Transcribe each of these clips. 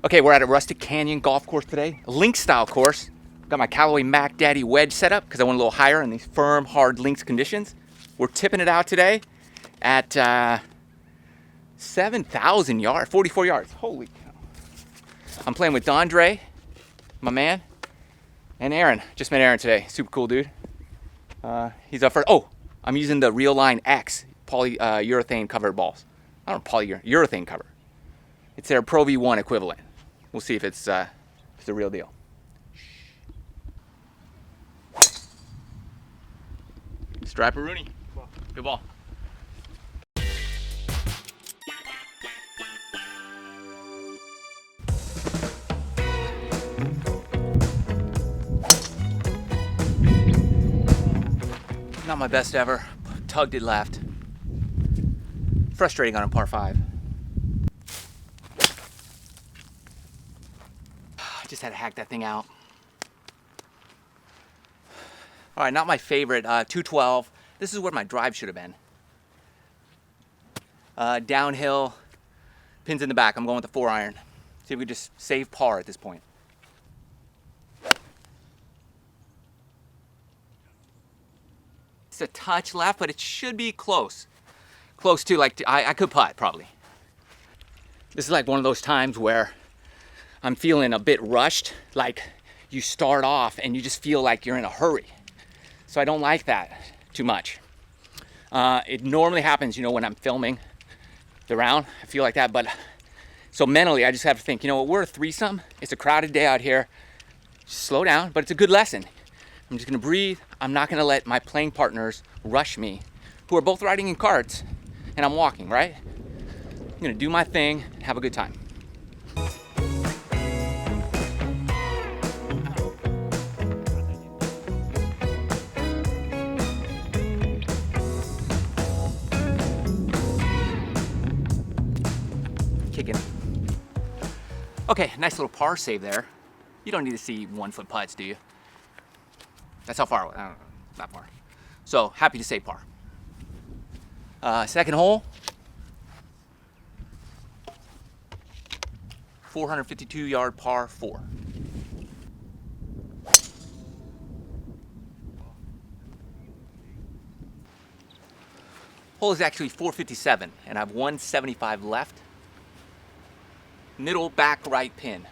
Okay, we're at a Rustic Canyon Golf Course today, a link style course. Got my Callaway Mac Daddy wedge set up because I went a little higher in these firm, hard links conditions. We're tipping it out today at 7,000 yards, 44 yards. Holy cow. I'm playing with Dondre, my man, and Aaron. Just met Aaron today. Super cool dude. He's up first. Oh, I'm using the Real Line X polyurethane covered balls. I don't know, urethane cover. It's their Pro V1 equivalent. We'll see if it's the real deal. Striper Rooney. Good ball. Not my best ever. Tugged it left. Frustrating on a par 5. I just had to hack that thing out. All right, not my favorite, 212. This is where my drive should have been. Downhill, pins in the back. I'm going with the 4-iron. See if we just save par at this point. It's a touch left, but it should be close. Close to, like, I could putt probably. This is like one of those times where I'm feeling a bit rushed, like you start off and you just feel like you're in a hurry. So I don't like that too much. It normally happens, when I'm filming the round, I feel like that. But so mentally, I just have to think, what, we're a threesome. It's a crowded day out here. Just slow down, but it's a good lesson. I'm just gonna breathe. I'm not gonna let my playing partners rush me, who are both riding in carts, and I'm walking, right? I'm gonna do my thing, have a good time. Kicking. Okay, nice little par save there. You don't need to see 1-foot putts, do you? That's how far, I don't know, not far. So, happy to say par. Second hole. 452-yard par 4. Hole is actually 457, and I have 175 left. Middle back right pin.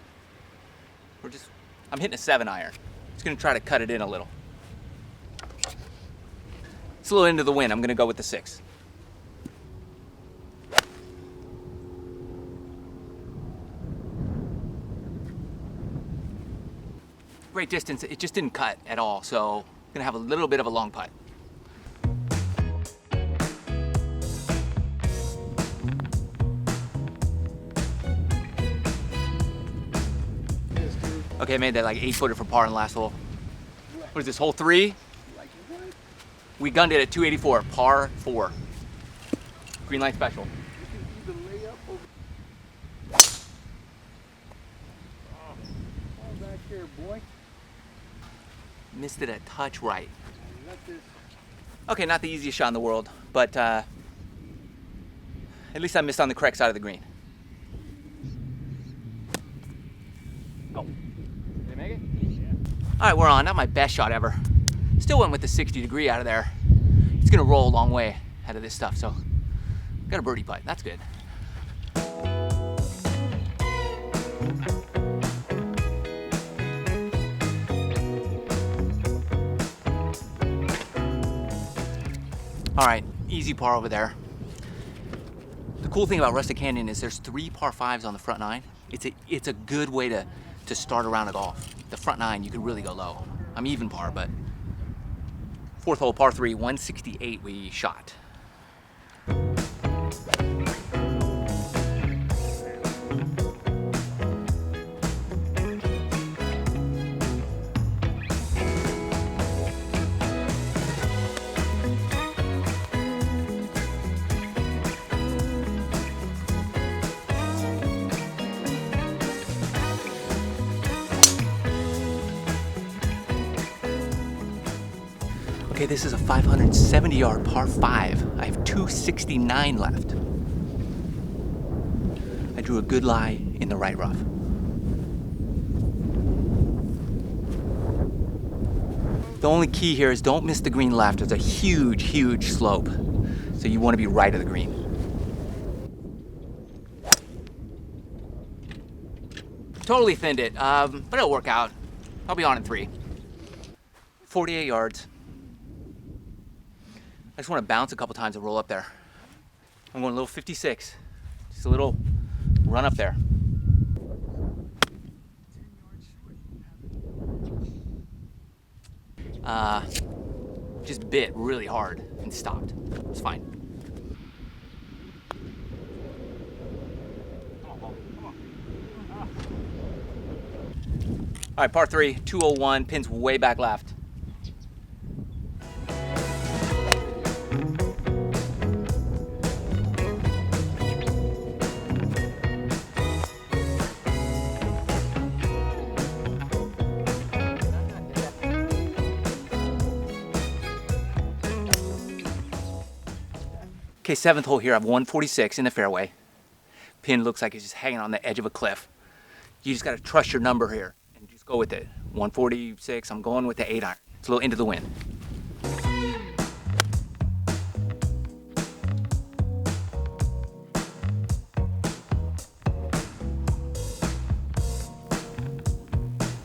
I'm hitting a 7-iron. Just gonna try to cut it in a little. It's a little into the wind. I'm gonna go with the 6. Great distance. It just didn't cut at all, so I'm gonna have a little bit of a long putt. Okay, I made that like 8-footer for par in the last hole. What is this, hole 3? We gunned it at 284, par 4. Green light special. Missed it a touch right. Okay, not the easiest shot in the world, but at least I missed on the correct side of the green. Oh. Did they make it? Yeah. All right, we're on. Not my best shot ever. Still went with the 60-degree out of there. It's gonna roll a long way out of this stuff, so got a birdie putt. That's good. All right, easy par over there. The cool thing about Rustic Canyon is there's 3 par 5s on the front 9. It's a good way to start a round of golf. The front 9, you can really go low. I'm even par, but 4th hole, par 3, 168 we shot. Okay, this is a 570-yard par 5. I have 269 left. I drew a good lie in the right rough. The only key here is don't miss the green left. It's a huge, huge slope. So you want to be right of the green. Totally thinned it, but it'll work out. I'll be on in 3. 48 yards. I just want to bounce a couple times and roll up there. I'm going a little 56. Just a little run up there. Just bit really hard and stopped. It's fine. All right, par 3, 201, pins way back left. Okay, 7th hole here. I have 146 in the fairway. Pin looks like it's just hanging on the edge of a cliff. You just got to trust your number here and just go with it. 146, I'm going with the 8 iron. It's a little into the wind.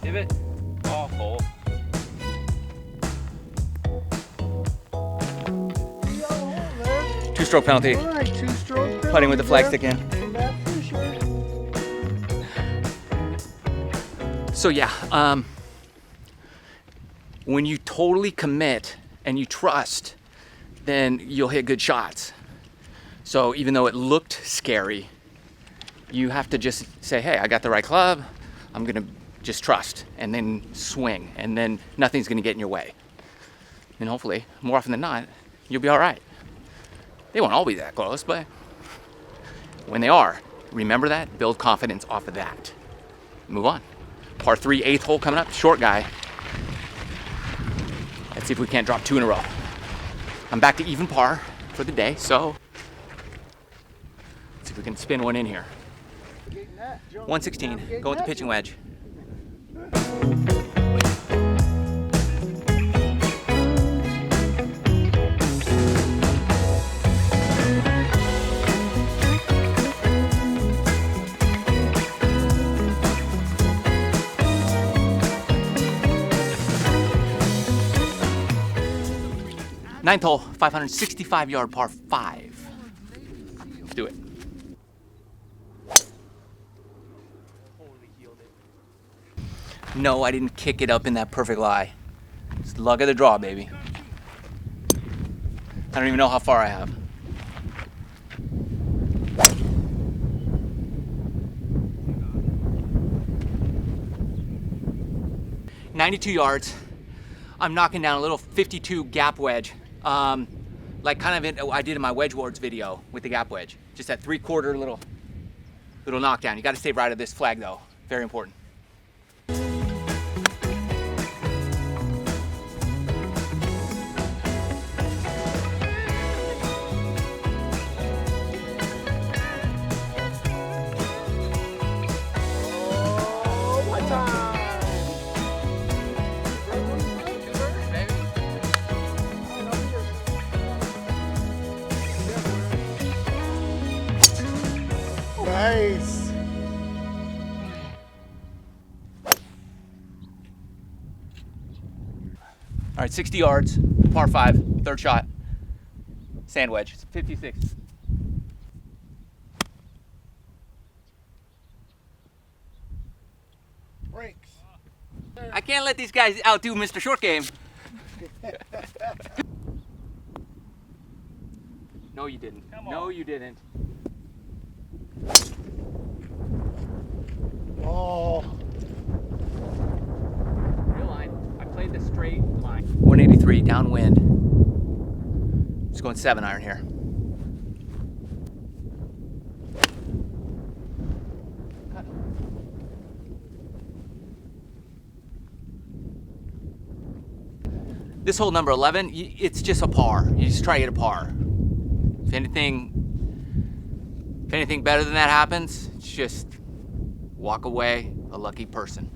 Divot, off hole. Two-stroke penalty. All right, 2-stroke penalty. Putting with the flag stick in. So yeah, when you totally commit and you trust, then you'll hit good shots. So even though it looked scary, you have to just say, hey, I got the right club. I'm gonna just trust and then swing, and then nothing's gonna get in your way. And hopefully, more often than not, you'll be all right. They won't all be that close, but when they are, remember that, build confidence off of that. Move on. Par 3, 8th hole coming up, short guy. Let's see if we can't drop 2 in a row. I'm back to even par for the day, so let's see if we can spin one in here. 116, go with the pitching wedge. Ninth hole, 565-yard par 5. Let's do it. No, I didn't kick it up in that perfect lie. It's luck of the draw, baby. I don't even know how far I have. "92 yards. I'm knocking down a little 52 gap wedge. Like kind of I did in my wedge wards video with the gap wedge. Just that 3/4 little knockdown. You got to stay right of this flag though. Very important. Nice. All right, 60 yards, par 5, third shot, sand wedge, it's 56. Breaks. I can't let these guys outdo Mr. Short Game. No, you didn't. No, you didn't. Oh. Real line. I played the straight line. 183 downwind. Just going 7 iron here. This hole number 11, it's just a par. You just try to get a par. If anything better than that happens, it's just walk away a lucky person.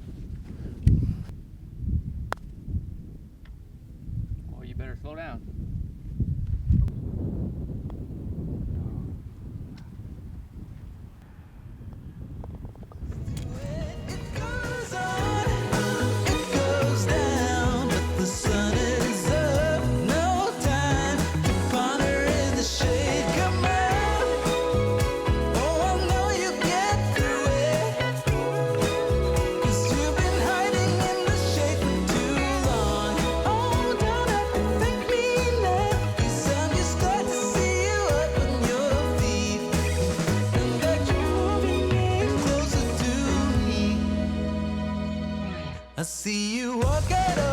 I see you walking